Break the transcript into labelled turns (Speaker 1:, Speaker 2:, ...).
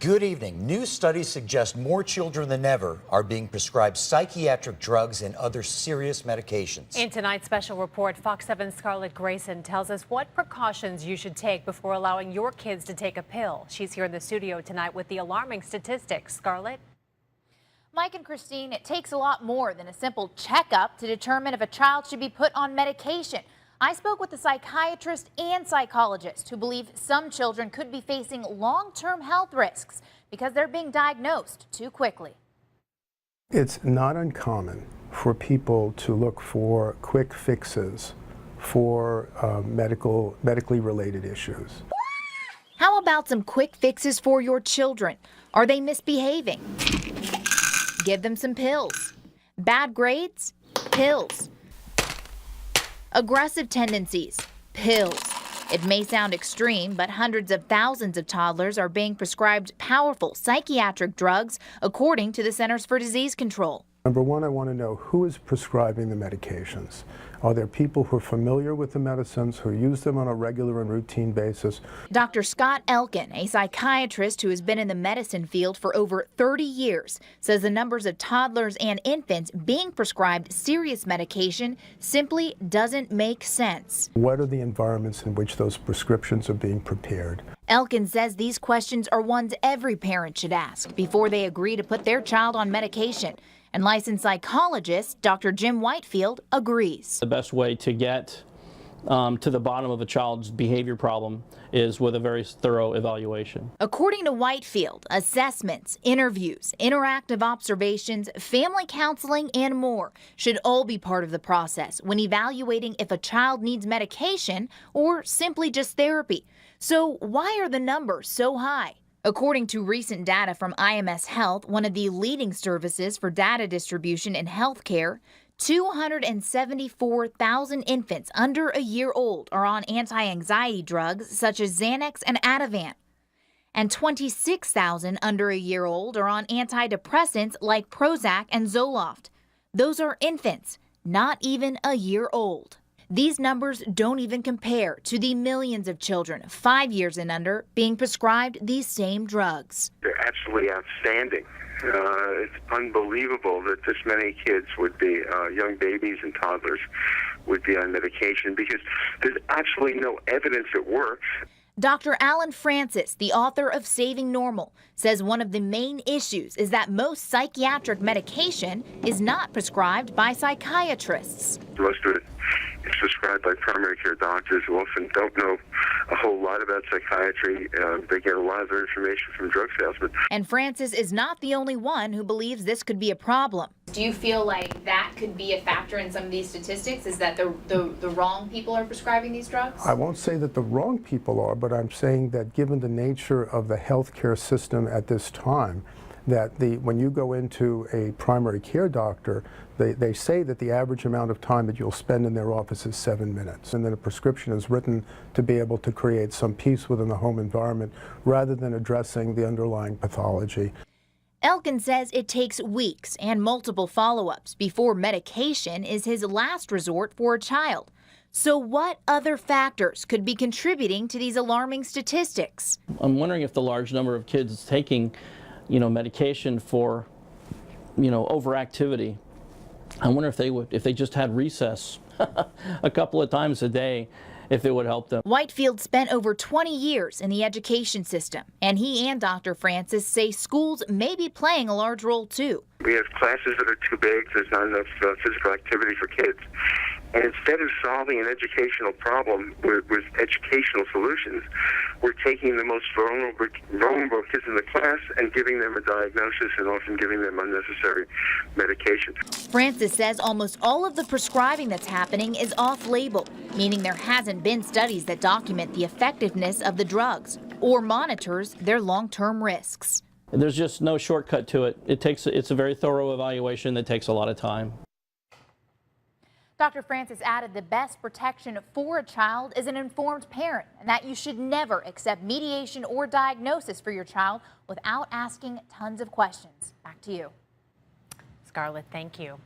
Speaker 1: Good evening. New studies suggest more children than ever are being prescribed psychiatric drugs and other serious medications.
Speaker 2: In tonight's special report, Fox 7's Scarlett Grayson tells us what precautions you should take before allowing your kids to take a pill. She's here in the studio tonight with the alarming statistics. Scarlett?
Speaker 3: Mike and Christine, it takes a lot more than a simple checkup to determine if a child should be put on medication. I spoke with a psychiatrist and psychologist who believe some children could be facing long-term health risks because they're being diagnosed too quickly.
Speaker 4: It's not uncommon for people to look for quick fixes for medically related issues.
Speaker 3: How about some quick fixes for your children? Are they misbehaving? Give them some pills. Bad grades? Pills. Aggressive tendencies? Pills. It may sound extreme, but hundreds of thousands of toddlers are being prescribed powerful psychiatric drugs, according to the Centers for Disease Control.
Speaker 4: Number one, I want to know who is prescribing the medications. Are there people who are familiar with the medicines, who use them on a regular and routine basis?
Speaker 3: Dr. Scott Elkin, a psychiatrist who has been in the medicine field for over 30 years, says the numbers of toddlers and infants being prescribed serious medication simply doesn't make sense.
Speaker 4: What are the environments in which those prescriptions are being prepared?
Speaker 3: Elkin says these questions are ones every parent should ask before they agree to put their child on medication. And licensed psychologist Dr. Jim Whitefield agrees.
Speaker 5: The best way to get to the bottom of a child's behavior problem is with a very thorough evaluation.
Speaker 3: According to Whitefield, assessments, interviews, interactive observations, family counseling, and more should all be part of the process when evaluating if a child needs medication or simply just therapy. So why are the numbers so high? According to recent data from IMS Health, one of the leading services for data distribution in healthcare, 274,000 infants under a year old are on anti-anxiety drugs such as Xanax and Ativan. And 26,000 under a year old are on antidepressants like Prozac and Zoloft. Those are infants, not even a year old. These numbers don't even compare to the millions of children 5 years and under being prescribed these same drugs.
Speaker 6: They're absolutely outstanding. It's unbelievable that this many kids would be, young babies and toddlers, would be on medication because there's absolutely no evidence it works.
Speaker 3: Dr. Alan Francis, the author of Saving Normal, says one of the main issues is that most psychiatric medication is not prescribed by psychiatrists.
Speaker 6: Most of it is prescribed by primary care doctors who often don't know a whole lot about psychiatry. They get a lot of their information from drug salesmen.
Speaker 3: And Francis is not the only one who believes this could be a problem. Do you feel like that could be a factor in some of these statistics? Is that the wrong people are prescribing these drugs?
Speaker 4: I won't say that the wrong people are, but I'm saying that given the nature of the healthcare system at this time, that when you go into a primary care doctor, they say that the average amount of time that you'll spend in their office is 7 minutes. And then a prescription is written to be able to create some peace within the home environment rather than addressing the underlying pathology.
Speaker 3: Elkin says it takes weeks and multiple follow-ups before medication is his last resort for a child. So what other factors could be contributing to these alarming statistics?
Speaker 5: I'm wondering if the large number of kids taking, medication for, overactivity. I wonder if they just had recess a couple of times a day, if it would help them.
Speaker 3: Whitefield spent over 20 years in the education system, and he and Dr. Francis say schools may be playing a large role too.
Speaker 6: We have classes that are too big. There's not enough physical activity for kids. And instead of solving an educational problem with educational solutions, we're taking the most vulnerable kids in the class and giving them a diagnosis and often giving them unnecessary medication.
Speaker 3: Francis says almost all of the prescribing that's happening is off-label, meaning there hasn't been studies that document the effectiveness of the drugs or monitors their long-term risks.
Speaker 5: There's just no shortcut to it. It's a very thorough evaluation that takes a lot of time.
Speaker 3: Dr. Francis added the best protection for a child is an informed parent, and that you should never accept mediation or diagnosis for your child without asking tons of questions. Back to you.
Speaker 2: Scarlett, thank you.